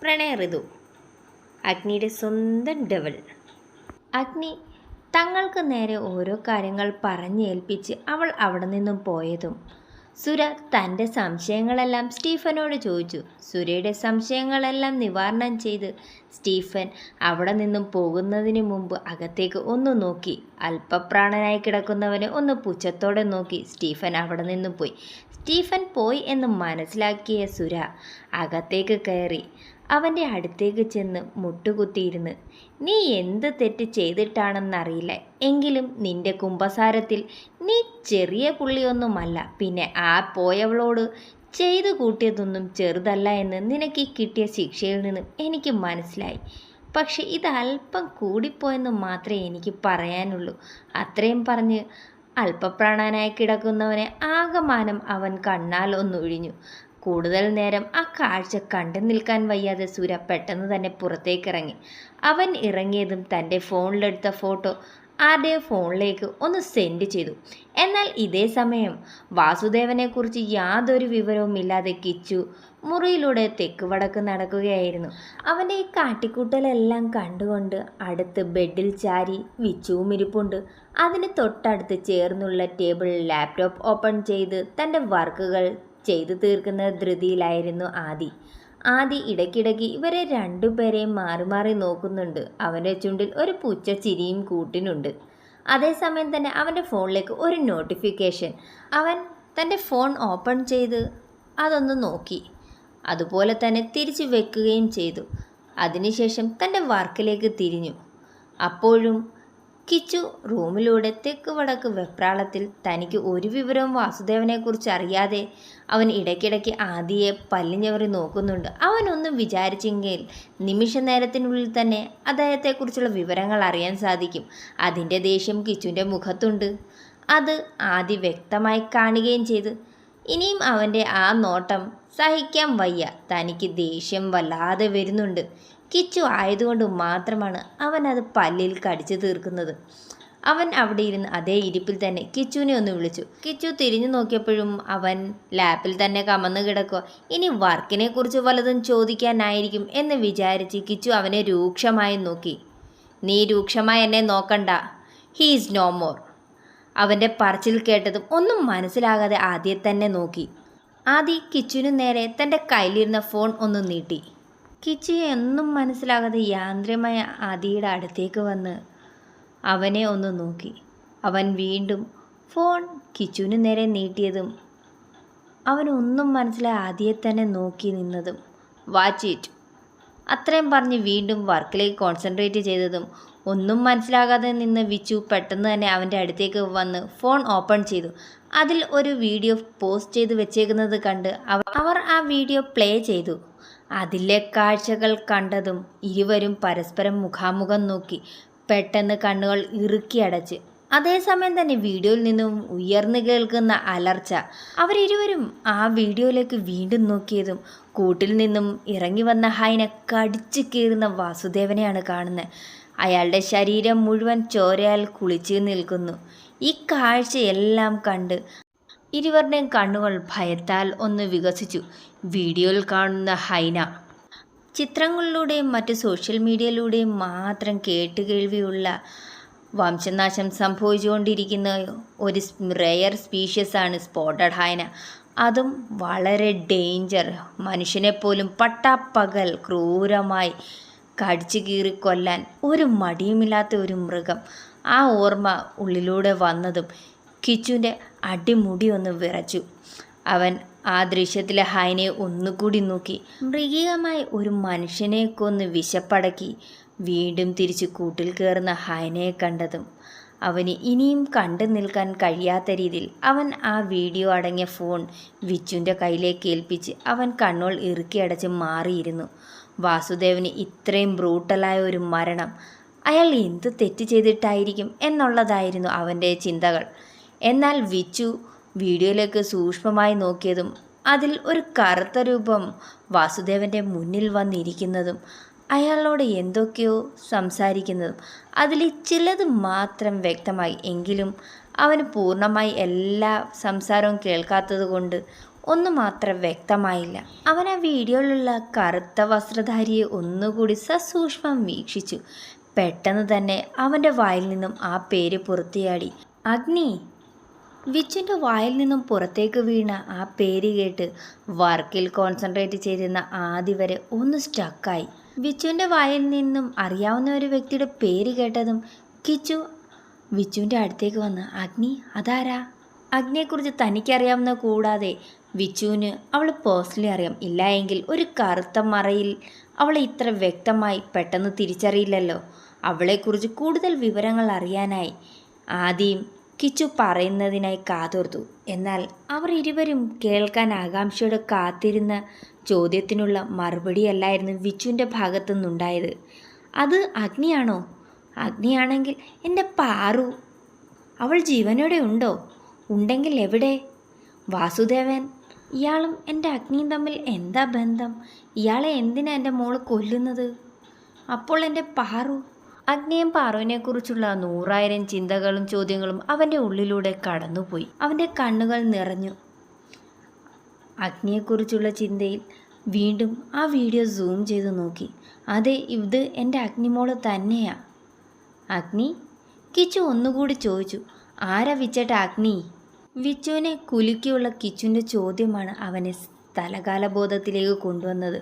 പ്രണയ ഋതു. അഗ്നിയുടെ സ്വന്തം ഡെവൽ. അഗ്നി തങ്ങൾക്ക് നേരെ ഓരോ കാര്യങ്ങൾ പറഞ്ഞേൽപ്പിച്ച് അവൾ അവിടെ നിന്നും പോയതും സുര തൻ്റെ സംശയങ്ങളെല്ലാം സ്റ്റീഫനോട് ചോദിച്ചു. സുരയുടെ സംശയങ്ങളെല്ലാം നിവാരണം ചെയ്ത് സ്റ്റീഫൻ അവിടെ നിന്നും പോകുന്നതിന് മുമ്പ് അകത്തേക്ക് ഒന്ന് നോക്കി. അല്പപ്രാണനായി കിടക്കുന്നവനെ ഒന്ന് പുച്ഛത്തോടെ നോക്കി സ്റ്റീഫൻ അവിടെ നിന്നും പോയി. സ്റ്റീഫൻ പോയി എന്ന് മനസ്സിലാക്കിയ സുര അകത്തേക്ക് കയറി അവൻ്റെ അടുത്തേക്ക് ചെന്ന് മുട്ടുകുത്തിയിരുന്ന്, നീ എന്ത് തെറ്റ് ചെയ്തിട്ടാണെന്നറിയില്ല, എങ്കിലും നിന്റെ കുമ്പസാരത്തിൽ നീ ചെറിയ പുള്ളിയൊന്നുമല്ല. പിന്നെ ആ പോയവളോട് ചെയ്തു കൂട്ടിയതൊന്നും ചെറുതല്ല എന്ന് നിനക്ക് കിട്ടിയ ശിക്ഷയിൽ നിന്നും എനിക്ക് മനസ്സിലായി. പക്ഷെ ഇത് അല്പം കൂടിപ്പോയെന്ന് മാത്രമേ എനിക്ക് പറയാനുള്ളൂ. അത്രയും പറഞ്ഞ് അല്പപ്രാണനായി കിടക്കുന്നവനെ ആകമാനം അവൻ കണ്ണാൽ ഒന്നൊഴിഞ്ഞു. കൂടുതൽ നേരം ആ കാഴ്ച കണ്ടു നിൽക്കാൻ വയ്യാതെ സുര പെട്ടെന്ന് തന്നെ പുറത്തേക്കിറങ്ങി. അവൻ ഇറങ്ങിയതും തൻ്റെ ഫോണിലെടുത്ത ഫോട്ടോ ആരുടെയോ ഫോണിലേക്ക് ഒന്ന് സെൻഡ് ചെയ്തു. എന്നാൽ ഇതേ സമയം വാസുദേവനെക്കുറിച്ച് യാതൊരു വിവരവുമില്ലാതെ കിച്ചു മുറിയിലൂടെ തെക്ക് വടക്ക് നടക്കുകയായിരുന്നു. അവൻ്റെ ഈ കാട്ടിക്കൂട്ടലെല്ലാം കണ്ടുകൊണ്ട് അടുത്ത് ബെഡിൽ ചാരി വിച്ചുവും ഇരിപ്പുണ്ട്. അതിന് തൊട്ടടുത്ത് ചേർന്നുള്ള ടേബിളിൽ ലാപ്ടോപ്പ് ഓപ്പൺ ചെയ്ത് തൻ്റെ വർക്കുകൾ ചെയ്തു തീർക്കുന്ന ധൃതിയിലായിരുന്നു ആദി ഇടയ്ക്കിടയ്ക്ക് ഇവരെ രണ്ടുപേരെയും മാറി മാറി നോക്കുന്നുണ്ട്. അവൻ്റെ ചുണ്ടിൽ ഒരു പുച്ഛ ചിരിയും കൂട്ടിനുണ്ട്. അതേസമയം തന്നെ അവൻ്റെ ഫോണിലേക്ക് ഒരു നോട്ടിഫിക്കേഷൻ. അവൻ തൻ്റെ ഫോൺ ഓപ്പൺ ചെയ്ത് അതൊന്ന് നോക്കി, അതുപോലെ തന്നെ തിരിച്ചു വെക്കുകയും ചെയ്തു. അതിനുശേഷം തൻ്റെ വർക്കിലേക്ക് തിരിഞ്ഞു. അപ്പോഴും കിച്ചു റൂമിലൂടെ തെക്ക് വടക്ക് വെപ്രാളത്തിൽ. തനിക്ക് ഒരു വിവരവും വാസുദേവനെക്കുറിച്ച് അറിയാതെ അവൻ ഇടയ്ക്കിടയ്ക്ക് ആദിയെ പല്ലിഞ്ഞവറി നോക്കുന്നുണ്ട്. അവനൊന്നും വിചാരിച്ചെങ്കിൽ നിമിഷ നേരത്തിനുള്ളിൽ തന്നെ അദ്ദേഹത്തെക്കുറിച്ചുള്ള വിവരങ്ങൾ അറിയാൻ സാധിക്കും. അതിൻ്റെ ദേഷ്യം കിച്ചുവിൻ്റെ മുഖത്തുണ്ട്. അത് ആദി വ്യക്തമായി കാണുകയും ചെയ്തു. ഇനിയും അവൻ്റെ ആ നോട്ടം സഹിക്കാൻ വയ്യ. തനിക്ക് ദേഷ്യം വല്ലാതെ വരുന്നുണ്ട്. കിച്ചു ആയതുകൊണ്ട് മാത്രമാണ് അവൻ അത് പല്ലിൽ കടിച്ചു തീർക്കുന്നത്. അവൻ അവിടെ ഇരുന്ന് അതേ ഇരിപ്പിൽ തന്നെ കിച്ചുവിനെ ഒന്ന് വിളിച്ചു. കിച്ചു തിരിഞ്ഞു നോക്കിയപ്പോഴും അവൻ ലാപ്പിൽ തന്നെ കമന്ന് കിടക്കുക. ഇനി വർക്കിനെ കുറിച്ച് വല്ലതും ചോദിക്കാനായിരിക്കും എന്ന് വിചാരിച്ച് കിച്ചു അവനെ രൂക്ഷമായി നോക്കി. നീ രൂക്ഷമായി എന്നെ നോക്കണ്ട, ഹീ ഈസ് നോ മോർ. അവൻ്റെ പറച്ചിൽ കേട്ടതും ഒന്നും മനസ്സിലാകാതെ ആദ്യം തന്നെ നോക്കി. ആദി കിച്ചുവിന് നേരെ തൻ്റെ കയ്യിലിരുന്ന ഫോൺ ഒന്ന് നീട്ടി. കിച്ചു ഒന്നും മനസ്സിലാകാതെ യാന്ത്രികമായ ആദിയുടെ അടുത്തേക്ക് വന്ന് അവനെ ഒന്ന് നോക്കി. അവൻ വീണ്ടും ഫോൺ കിച്ചുവിന് നേരെ നീട്ടിയതും അവനൊന്നും മനസ്സിലായി ആദിയെ തന്നെ നോക്കി നിന്നതും വാച്ച് ഇറ്റ് അത്രയും പറഞ്ഞ് വീണ്ടും വർക്കിലേക്ക് കോൺസെൻട്രേറ്റ് ചെയ്തതും ഒന്നും മനസ്സിലാകാതെ നിന്ന് വിച്ചു പെട്ടെന്ന് തന്നെ അവൻ്റെ അടുത്തേക്ക് വന്ന് ഫോൺ ഓപ്പൺ ചെയ്തു. അതിൽ ഒരു വീഡിയോ പോസ്റ്റ് ചെയ്ത് വെച്ചേക്കുന്നത് കണ്ട് അവർ ആ വീഡിയോ പ്ലേ ചെയ്തു. അതിലെ കാഴ്ചകൾ കണ്ടതും ഇരുവരും പരസ്പരം മുഖാമുഖം നോക്കി. പെട്ടെന്ന് കണ്ണുകൾ ഇറുക്കി അടച്ച്. അതേസമയം തന്നെ വീഡിയോയിൽ നിന്നും ഉയർന്നു കേൾക്കുന്ന അലർച്ച. അവരിരുവരും ആ വീഡിയോയിലേക്ക് വീണ്ടും നോക്കിയതും കൂട്ടിൽ നിന്നും ഇറങ്ങി വന്ന ഹൈന കടിച്ചു കീറുന്ന വാസുദേവനെയാണ് കാണുന്നത്. അയാളുടെ ശരീരം മുഴുവൻ ചോരയാൽ കുളിച്ചു നിൽക്കുന്നു. ഈ കാഴ്ചയെല്ലാം കണ്ട് ഇരുവരുടെയും കണ്ണുകൾ ഭയത്താൽ ഒന്ന് വികസിച്ചു. വീഡിയോയിൽ കാണുന്ന ഹൈന ചിത്രങ്ങളിലൂടെയും മറ്റ് സോഷ്യൽ മീഡിയയിലൂടെയും മാത്രം കേട്ടുകേൾവിയുള്ള വംശനാശം സംഭവിച്ചുകൊണ്ടിരിക്കുന്ന ഒരു റെയർ സ്പീഷ്യസാണ് സ്പോട്ടഡ് ഹൈന. അതും വളരെ ഡേഞ്ചർ. മനുഷ്യനെപ്പോലും പട്ടാപ്പകൽ ക്രൂരമായി കടിച്ചു കീറി കൊല്ലാൻ ഒരു മടിയുമില്ലാത്ത ഒരു മൃഗം. ആ ഓർമ്മ ഉള്ളിലൂടെ വന്നതും കിച്ചുവിൻ്റെ അടിമുടി ഒന്ന് വിറച്ചു. അവൻ ആ ദൃശ്യത്തിലെ ഹൈനയെ ഒന്നുകൂടി നോക്കി. മൃഗീയമായി ഒരു മനുഷ്യനെ കൊന്ന് വിശപ്പടക്കി വീണ്ടും തിരിച്ച് കൂട്ടിൽ കയറുന്ന ഹൈനയെ കണ്ടതും അവന് ഇനിയും കണ്ടു നിൽക്കാൻ കഴിയാത്ത രീതിയിൽ അവൻ ആ വീഡിയോ അടങ്ങിയ ഫോൺ വിച്ചുവിൻ്റെ കയ്യിലേക്ക് ഏൽപ്പിച്ച് അവൻ കണ്ണുകൾ ഇറുക്കി അടച്ച് മാറിയിരുന്നു. വാസുദേവന് ഇത്രയും ബ്രൂട്ടലായ ഒരു മരണം അയാൾ എന്ത് തെറ്റ് ചെയ്തിട്ടായിരിക്കും എന്നുള്ളതായിരുന്നു അവൻ്റെ ചിന്തകൾ. എന്നാൽ വിച്ചു വീഡിയോയിലേക്ക് സൂക്ഷ്മമായി നോക്കിയതും അതിൽ ഒരു കറുത്ത രൂപം വാസുദേവൻ്റെ മുന്നിൽ വന്നിരിക്കുന്നതും അയാളോട് എന്തൊക്കെയോ സംസാരിക്കുന്നതും അതിൽ ചിലത് മാത്രം വ്യക്തമായി. എങ്കിലും അവന് പൂർണ്ണമായി എല്ലാ സംസാരവും കേൾക്കാത്തത് കൊണ്ട് ഒന്നും മാത്രം വ്യക്തമായില്ല. അവൻ ആ വീഡിയോയിലുള്ള കറുത്ത വസ്ത്രധാരിയെ ഒന്നുകൂടി സസൂക്ഷ്മം വീക്ഷിച്ചു. പെട്ടെന്ന് തന്നെ അവൻ്റെ വായിൽ നിന്നും ആ പേര് പുറത്തിയാടി. അഗ്നി. വിച്ചുൻ്റെ വായിൽ നിന്നും പുറത്തേക്ക് വീണ ആ പേര് കേട്ട് വർക്കിൽ കോൺസെൻട്രേറ്റ് ചെയ്തിരുന്ന ആദ്യ വരെ ഒന്ന് സ്റ്റക്കായി. വിച്ചുവിൻ്റെ വായിൽ നിന്നും അറിയാവുന്ന ഒരു വ്യക്തിയുടെ പേര് കേട്ടതും കിച്ചു വിച്ചുവിൻ്റെ അടുത്തേക്ക് വന്ന്, അഗ്നി അതാരാ? അഗ്നിയെക്കുറിച്ച് തനിക്കറിയാവുന്ന കൂടാതെ വിച്ചുവിന് അവൾ പേഴ്സണലി അറിയാം. ഇല്ല എങ്കിൽ ഒരു കറുത്ത മറയിൽ അവളെ ഇത്ര വ്യക്തമായി പെട്ടെന്ന് തിരിച്ചറിയില്ലല്ലോ. അവളെക്കുറിച്ച് കൂടുതൽ വിവരങ്ങൾ അറിയാനായി ആദ്യം കിച്ചു പറയുന്നതിനായി കാതോർത്തു. എന്നാൽ അവർ ഇരുവരും കേൾക്കാൻ ആകാംക്ഷയോടെ കാത്തിരുന്ന ചോദ്യത്തിനുള്ള മറുപടിയല്ലായിരുന്നു വിച്ചുവിൻ്റെ ഭാഗത്തു നിന്നുണ്ടായത്. അത് അഗ്നിയാണോ? അഗ്നിയാണെങ്കിൽ എൻ്റെ പാറു, അവൾ ജീവനോടെ ഉണ്ടോ? ഉണ്ടെങ്കിൽ എവിടെ? വാസുദേവൻ, ഇയാളും എൻ്റെ അഗ്നിയും തമ്മിൽ എന്താ ബന്ധം? ഇയാളെ എന്തിനാ എൻ്റെ മോള് കൊല്ലുന്നത്? അപ്പോൾ എൻ്റെ പാറു? അഗ്നിയും പാറുവിനെക്കുറിച്ചുള്ള 100,000 ചിന്തകളും ചോദ്യങ്ങളും അവൻ്റെ ഉള്ളിലൂടെ കടന്നുപോയി. അവൻ്റെ കണ്ണുകൾ നിറഞ്ഞു. അഗ്നിയെക്കുറിച്ചുള്ള ചിന്തയിൽ വീണ്ടും ആ വീഡിയോ സൂം ചെയ്ത് നോക്കി. അതെ, ഇത് എൻ്റെ അഗ്നിമോള് തന്നെയാ. അഗ്നി? കിച്ചു ഒന്നുകൂടി ചോദിച്ചു. ആരാ വിച്ചേട്ട അഗ്നി? വിച്ചുവിനെ കുലുക്കിയുള്ള കിച്ചുവിൻ്റെ ചോദ്യമാണ് അവനെ സ്ഥലകാലബോധത്തിലേക്ക് കൊണ്ടുവന്നത്.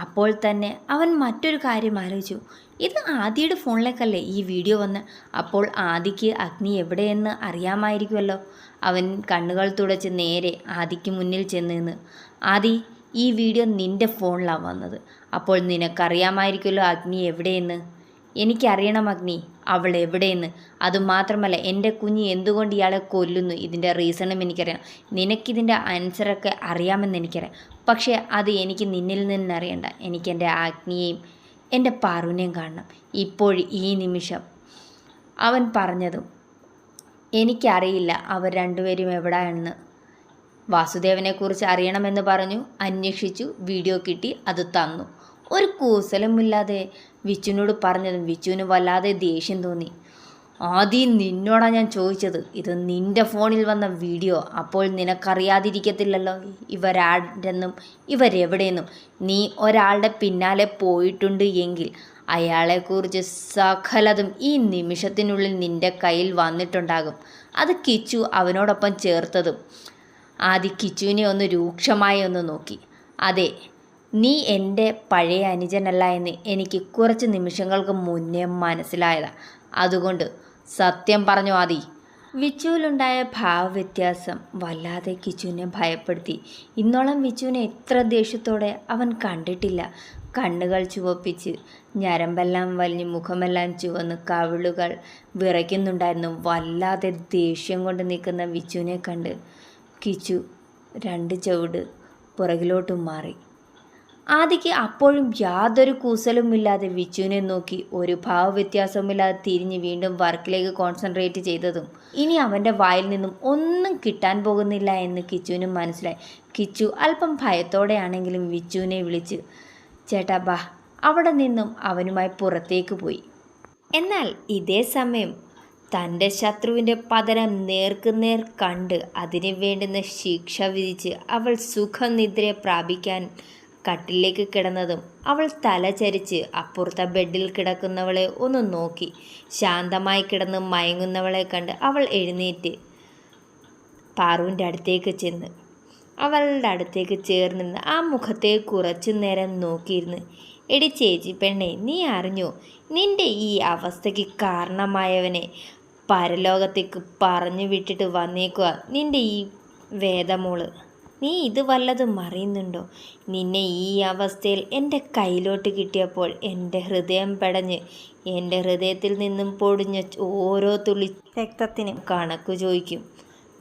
അപ്പോൾ തന്നെ അവൻ മറ്റൊരു കാര്യം ആലോചിച്ചു. ഇത് ആദിയുടെ ഫോണിലേക്കല്ലേ ഈ വീഡിയോ വന്ന്? അപ്പോൾ ആദിക്ക് അഗ്നി എവിടെയെന്ന് അറിയാമായിരിക്കുമല്ലോ. അവൻ കണ്ണുകൾ തുടച്ച് നേരെ ആദിക്ക് മുന്നിൽ ചെന്ന് നിന്ന്, ആദി, ഈ വീഡിയോ നിൻ്റെ ഫോണിലാണ് വന്നത്. അപ്പോൾ നിനക്കറിയാമായിരിക്കുമല്ലോ അഗ്നി എവിടെയെന്ന്. എനിക്കറിയണം അഗ്നി, അവൾ എവിടെയെന്ന്. അതുമാത്രമല്ല, എൻ്റെ കുഞ്ഞ് എന്തുകൊണ്ട് ഇയാളെ കൊല്ലുന്നു, ഇതിൻ്റെ റീസണും എനിക്കറിയണം. നിനക്കിതിൻ്റെ ആൻസറൊക്കെ അറിയാമെന്ന് എനിക്കറിയാം. പക്ഷേ അത് എനിക്ക് നിന്നിൽ നിന്നറിയണ്ട. എനിക്ക് എൻ്റെ അഗ്നിയെയും എൻ്റെ പാറുവിനെയും കാണണം, ഇപ്പോൾ ഈ നിമിഷം. അവൻ പറഞ്ഞതും എനിക്കറിയില്ല അവർ രണ്ടുപേരും എവിടെയാണെന്ന്. വാസുദേവനെക്കുറിച്ച് അറിയണമെന്ന് പറഞ്ഞു, അന്വേഷിച്ചു, വീഡിയോ കിട്ടി, അത് തന്നു. ഒരു കൂസലമില്ലാതെ വിച്ചുവിനോട് പറഞ്ഞതും വിച്ചുവിന് വല്ലാതെ ദേഷ്യം തോന്നി. ആദ്യം നിന്നോടാ ഞാൻ ചോദിച്ചത്, ഇത് നിൻ്റെ ഫോണിൽ വന്ന വീഡിയോ. അപ്പോൾ നിനക്കറിയാതിരിക്കത്തില്ലല്ലോ ഇവരാരെന്നും ഇവരെവിടെയെന്നും. നീ ഒരാളുടെ പിന്നാലെ പോയിട്ടുണ്ട് എങ്കിൽ അയാളെക്കുറിച്ച് സകലതും ഈ നിമിഷത്തിനുള്ളിൽ നിൻ്റെ കയ്യിൽ വന്നിട്ടുണ്ടാകും. അത് കിച്ചു അവനോടൊപ്പം ചേർത്തതും ആദ്യം കിച്ചുവിനെ ഒന്ന് രൂക്ഷമായി ഒന്ന് നോക്കി. അതെ, നീ എൻ്റെ പഴയ അനുജനല്ല എന്ന് എനിക്ക് കുറച്ച് നിമിഷങ്ങൾക്ക് മുന്നേ മനസ്സിലായതാ. അതുകൊണ്ട് സത്യം പറഞ്ഞു ആദി. വിച്ചുവിലുണ്ടായ ഭാവവ്യത്യാസം വല്ലാതെ കിച്ചുവിനെ ഭയപ്പെടുത്തി. ഇന്നോളം വിച്ചുവിനെ എത്ര ദേഷ്യത്തോടെ അവൻ കണ്ടിട്ടില്ല. കണ്ണുകൾ ചുവപ്പിച്ച്, ഞരമ്പെല്ലാം വലിഞ്ഞ്, മുഖമെല്ലാം ചുവന്ന്, കവിളുകൾ വിറയ്ക്കുന്നുണ്ടായിരുന്നു. വല്ലാതെ ദേഷ്യം കൊണ്ട് നിൽക്കുന്ന വിച്ചുവിനെ കണ്ട് കിച്ചു 2 ചുവട് പുറകിലോട്ട് മാറി. ആദിക്ക് അപ്പോഴും യാതൊരു കൂസലുമില്ലാതെ വിച്ചുവിനെ നോക്കി ഒരു ഭാവവ്യത്യാസവുമില്ലാതെ തിരിഞ്ഞ് വീണ്ടും വർക്കിലേക്ക് കോൺസെൻട്രേറ്റ് ചെയ്തതും ഇനി അവൻ്റെ വായിൽ നിന്നും ഒന്നും കിട്ടാൻ പോകുന്നില്ല എന്ന് കിച്ചുവിനും മനസ്സിലായി. കിച്ചു അല്പം ഭയത്തോടെയാണെങ്കിലും വിച്ചുവിനെ വിളിച്ച്, ചേട്ടാ ബാ. അവിടെ നിന്നും അവനുമായി പുറത്തേക്ക് പോയി. എന്നാൽ ഇതേ സമയം തൻ്റെ ശത്രുവിൻ്റെ പതനം നേർക്കുനേർ കണ്ട് അതിന് വേണ്ടുന്ന ശിക്ഷ വിധിച്ച് അവൾ സുഖനിദ്രയെ പ്രാപിക്കാൻ കട്ടിലേക്ക് കിടന്നതും അവൾ തല ചരിച്ച് അപ്പുറത്തെ ബെഡിൽ കിടക്കുന്നവളെ ഒന്ന് നോക്കി. ശാന്തമായി കിടന്ന് മയങ്ങുന്നവളെ കണ്ട് അവൾ എഴുന്നേറ്റ് പാറുവിൻ്റെ അടുത്തേക്ക് ചെന്ന് അവളുടെ അടുത്തേക്ക് ചേർന്നിരുന്ന് ആ മുഖത്തെ കുറച്ചു നേരം നോക്കിയിരുന്ന്, എടി ചേച്ചി പെണ്ണെ, നീ അറിഞ്ഞോ നിൻ്റെ ഈ അവസ്ഥയ്ക്ക് കാരണമായവനെ പരലോകത്തേക്ക് പറഞ്ഞു വിട്ടിട്ട് വന്നേക്കുക നിൻ്റെ ഈ വേദമോള്. നീ ഇത് വല്ലതും അറിയുന്നുണ്ടോ? നിന്നെ ഈ അവസ്ഥയിൽ എൻ്റെ കയ്യിലോട്ട് കിട്ടിയപ്പോൾ എൻ്റെ ഹൃദയം പെടഞ്ഞ് എൻ്റെ ഹൃദയത്തിൽ നിന്നും പൊടിഞ്ഞ ഓരോ തുള്ളി രക്തത്തിനും കണക്ക് ചോദിക്കും.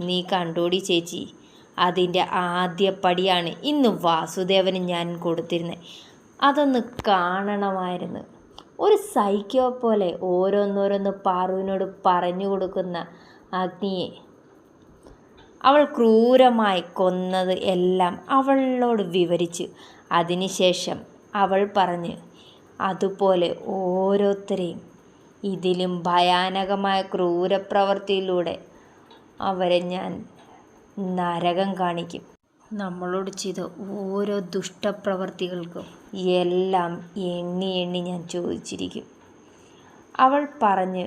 നീ കണ്ടോടി ചേച്ചി, അതിൻ്റെ ആദ്യ പടിയാണ് ഇന്ന് വാസുദേവന് ഞാൻ കൊടുത്തിരുന്നത്. അതൊന്ന് കാണണമായിരുന്നു. ഒരു സൈക്കോ പോലെ ഓരോന്നോരോന്ന് പാറുവിനോട് പറഞ്ഞു കൊടുക്കുന്ന അഗ്നിയെ അവൾ ക്രൂരമായി കൊന്നത് എല്ലാം അവളോട് വിവരിച്ചു. അതിനുശേഷം അവൾ പറഞ്ഞ്, അതുപോലെ ഓരോരുത്തരെയും ഇതിലും ഭയാനകമായ ക്രൂരപ്രവൃത്തിയിലൂടെ അവരെ ഞാൻ നരകം കാണിക്കും. നമ്മളോട് ചെയ്ത ഓരോ ദുഷ്ടപ്രവർത്തികൾക്കും എല്ലാം എണ്ണി എണ്ണി ഞാൻ ചോദിച്ചിരിക്കും. അവൾ പറഞ്ഞ്,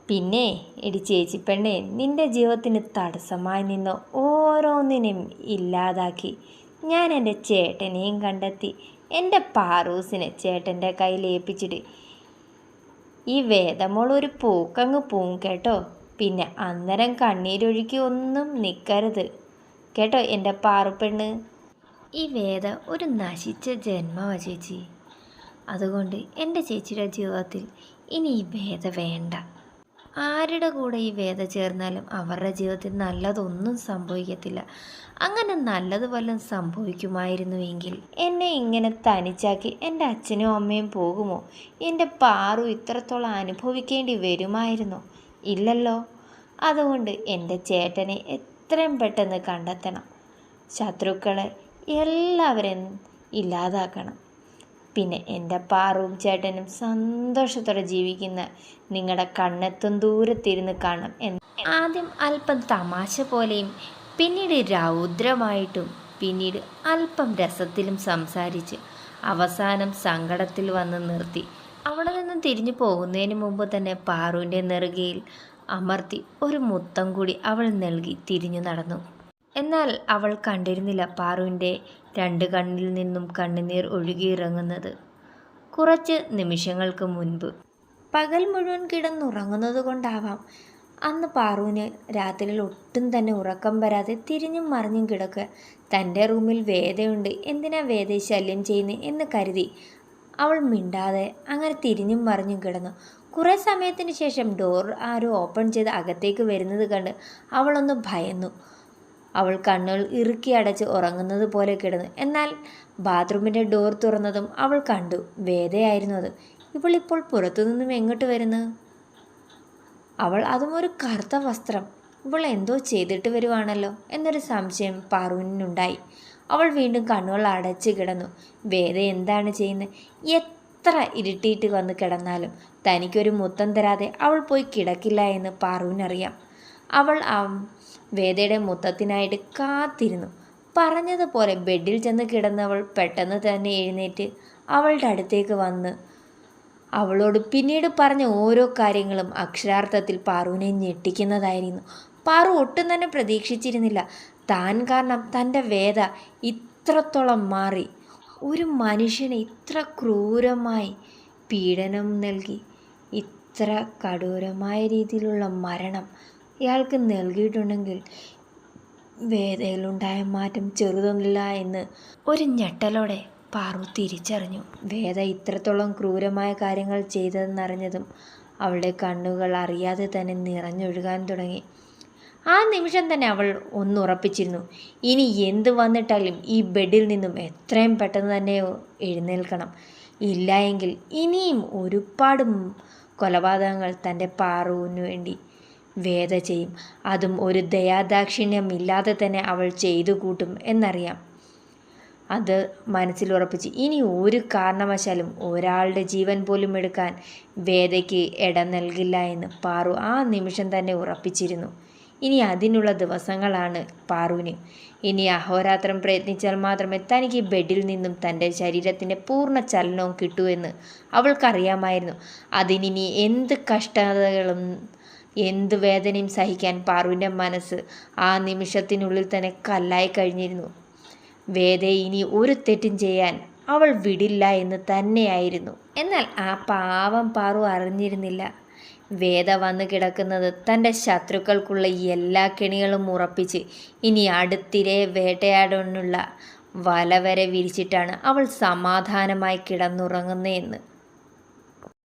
പിന്നെ എടി ചേച്ചിപ്പെണ്ണെ, നിൻ്റെ ജീവിതത്തിന് തടസ്സമായി നിന്ന് ഓരോന്നിനും ഇല്ലാതാക്കി ഞാൻ എൻ്റെ ചേട്ടനെയും കണ്ടെത്തി എൻ്റെ പാറൂസിനെ ചേട്ടൻ്റെ കയ്യിൽ ഏൽപ്പിച്ചിട്ട് ഈ വേദമോൾ ഒരു പൂക്കങ്ങ് പൂവും കേട്ടോ. പിന്നെ അന്നേരം കണ്ണീരൊഴുക്കി ഒന്നും നിൽക്കരുത് കേട്ടോ എൻ്റെ പാറുപ്പെണ്ണ്. ഈ വേദ ഒരു നശിച്ച ജന്മവാ ചേച്ചി. അതുകൊണ്ട് എൻ്റെ ചേച്ചിയുടെ ജീവിതത്തിൽ ഇനി ഈ വേദ വേണ്ട. ആരുടെ കൂടെ ഈ വേദ ചേർന്നാലും അവരുടെ ജീവിതത്തിൽ നല്ലതൊന്നും സംഭവിക്കത്തില്ല. അങ്ങനെ നല്ലത് വല്ലതും സംഭവിക്കുമായിരുന്നുവെങ്കിൽ എന്നെ ഇങ്ങനെ തനിച്ചാക്കി എൻ്റെ അച്ഛനും അമ്മയും പോകുമോ? എൻ്റെ പാറു ഇത്രത്തോളം അനുഭവിക്കേണ്ടി വരുമായിരുന്നോ? ഇല്ലല്ലോ. അതുകൊണ്ട് എൻ്റെ ചേട്ടനെ എത്രയും പെട്ടെന്ന് കണ്ടെത്തണം. ശത്രുക്കളെ എല്ലാവരെയും ഇല്ലാതാക്കണം. പിന്നെ എൻ്റെ പാറുവും ചേട്ടനും സന്തോഷത്തോടെ ജീവിക്കുന്ന നിങ്ങളുടെ കണ്ണെത്തും ദൂരത്തിരുന്ന് കാണാം എന്ന് ആദ്യം അല്പം തമാശ പോലെയും പിന്നീട് രൗദ്രമായിട്ടും പിന്നീട് അല്പം രസത്തിലും സംസാരിച്ച് അവസാനം സങ്കടത്തിൽ വന്ന് നിർത്തി. അവിടെ നിന്നും തിരിഞ്ഞു പോകുന്നതിന് മുമ്പ് തന്നെ പാറുവിൻ്റെ നെറുകയിൽ അമർത്തി ഒരു മുത്തം കൂടി അവൾ നൽകി തിരിഞ്ഞു നടന്നു. എന്നാൽ അവൾ കണ്ടിരുന്നില്ല പാറുവിൻ്റെ രണ്ട് കണ്ണിൽ നിന്നും കണ്ണുനീർ ഒഴുകിയിറങ്ങുന്നത്. കുറച്ച് നിമിഷങ്ങൾക്ക് മുൻപ് പകൽ മുഴുവൻ കിടന്നുറങ്ങുന്നത് കൊണ്ടാവാം അന്ന് പാറുവിന് രാത്രിയിൽ ഒട്ടും തന്നെ ഉറക്കം വരാതെ തിരിഞ്ഞും മറിഞ്ഞും കിടക്കുക. തൻ്റെ റൂമിൽ വേദയുണ്ട്, എന്തിനാ വേദയെ ശല്യം ചെയ്യുന്നത് എന്ന് കരുതി അവൾ മിണ്ടാതെ അങ്ങനെ തിരിഞ്ഞും മറിഞ്ഞും കിടന്നു. കുറേ സമയത്തിന് ശേഷം ഡോർ ആരോ ഓപ്പൺ ചെയ്ത് അകത്തേക്ക് വരുന്നത് കണ്ട് അവളൊന്ന് ഭയന്നു. അവൾ കണ്ണുകൾ ഇറുക്കി അടച്ച് ഉറങ്ങുന്നത് പോലെ കിടന്നു. എന്നാൽ ബാത്റൂമിൻ്റെ ഡോർ തുറന്നതും അവൾ കണ്ടു വേദയായിരുന്നു അത്. ഇവളിപ്പോൾ പുറത്തുനിന്നും എങ്ങോട്ട് വരുന്നു? അവൾ അതും ഒരു കറുത്ത വസ്ത്രം. ഇവൾ എന്തോ ചെയ്തിട്ട് വരുവാണല്ലോ എന്നൊരു സംശയം പാറുവിനുണ്ടായി. അവൾ വീണ്ടും കണ്ണുകൾ അടച്ച് കിടന്നു. വേദ എന്താണ് ചെയ്യുന്നത്? എത്ര ഇരുട്ടിയിട്ട് വന്ന് കിടന്നാലും തനിക്കൊരു മുത്തം തരാതെ അവൾ പോയി കിടക്കില്ല എന്ന് പാറുവിനറിയാം. അവൾ വേദയുടെ മുത്തത്തിനായിട്ട് കാത്തിരുന്നു. പറഞ്ഞതുപോലെ ബെഡിൽ ചെന്ന് കിടന്നവൾ പെട്ടെന്ന് തന്നെ എഴുന്നേറ്റ് അവളുടെ അടുത്തേക്ക് വന്ന് അവളോട് പിന്നീട് പറഞ്ഞ ഓരോ കാര്യങ്ങളും അക്ഷരാർത്ഥത്തിൽ പാറുവിനെ ഞെട്ടിക്കുന്നതായിരുന്നു. പാറു ഒട്ടും തന്നെ പ്രതീക്ഷിച്ചിരുന്നില്ല താൻ കാരണം തൻ്റെ വേദ ഇത്രത്തോളം മാറി. ഒരു മനുഷ്യനെ ഇത്ര ക്രൂരമായി പീഡനം നൽകി ഇത്ര കഠോരമായ രീതിയിലുള്ള മരണം ഇയാൾക്ക് നൽകിയിട്ടുണ്ടെങ്കിൽ വേദയിലുണ്ടായ മാറ്റം ചെറുതൊന്നുമില്ല എന്ന് ഒരു ഞെട്ടലോടെ പാറു തിരിച്ചറിഞ്ഞു. വേദ ഇത്രത്തോളം ക്രൂരമായ കാര്യങ്ങൾ ചെയ്തതെന്നറിഞ്ഞതും അവളുടെ കണ്ണുകൾ അറിയാതെ തന്നെ നിറഞ്ഞൊഴുകാൻ തുടങ്ങി. ആ നിമിഷം തന്നെ അവൾ ഒന്നുറപ്പിച്ചിരുന്നു, ഇനി എന്ത് വന്നിട്ടാലും ഈ ബെഡിൽ നിന്നും എത്രയും പെട്ടെന്ന് തന്നെ എഴുന്നേൽക്കണം. ഇല്ല എങ്കിൽ ഇനിയും ഒരുപാട് കൊലപാതകങ്ങൾ തൻ്റെ പാറുവിനു വേണ്ടി വേദ ചെയ്യും. അതും ഒരു ദയാദാക്ഷിണ്യമില്ലാതെ തന്നെ അവൾ ചെയ്തു കൂട്ടും എന്നറിയാം. അത് മനസ്സിലുറപ്പിച്ച് ഇനി ഒരു കാരണവശാലും ഒരാളുടെ ജീവൻ പോലും എടുക്കാൻ വേദയ്ക്ക് ഇടം നൽകില്ല എന്ന് പാറു ആ നിമിഷം തന്നെ ഉറപ്പിച്ചിരുന്നു. ഇനി അതിനുള്ള ദിവസങ്ങളാണ് പാറുവിന്. ഇനി അഹോരാത്രം പ്രയത്നിച്ചാൽ മാത്രമേ തനിക്ക് ബെഡിൽ നിന്നും തൻ്റെ ശരീരത്തിൻ്റെ പൂർണ്ണ ചലനവും കിട്ടൂ എന്ന് അവൾക്കറിയാമായിരുന്നു. അതിനി എന്ത് കഷ്ടതകളും എന്ത് വേദനയും സഹിക്കാൻ പാറുവിൻ്റെ മനസ്സ് ആ നിമിഷത്തിനുള്ളിൽ തന്നെ കല്ലായി കഴിഞ്ഞിരുന്നു. വേദയെ ഇനി ഒരു തെറ്റും ചെയ്യാൻ അവൾ വിടില്ല എന്ന് തന്നെയായിരുന്നു. എന്നാൽ ആ പാവം പാറു അറിഞ്ഞിരുന്നില്ല വേദ വന്നു കിടക്കുന്നത് തൻ്റെ ശത്രുക്കൾക്കുള്ള എല്ലാ കെണികളും ഉറപ്പിച്ച് ഇനി അടുത്തിരെ വേട്ടയാടാനുള്ള വല വരെ വിരിച്ചിട്ടാണ് അവൾ സമാധാനമായി കിടന്നുറങ്ങുന്നതെന്ന്.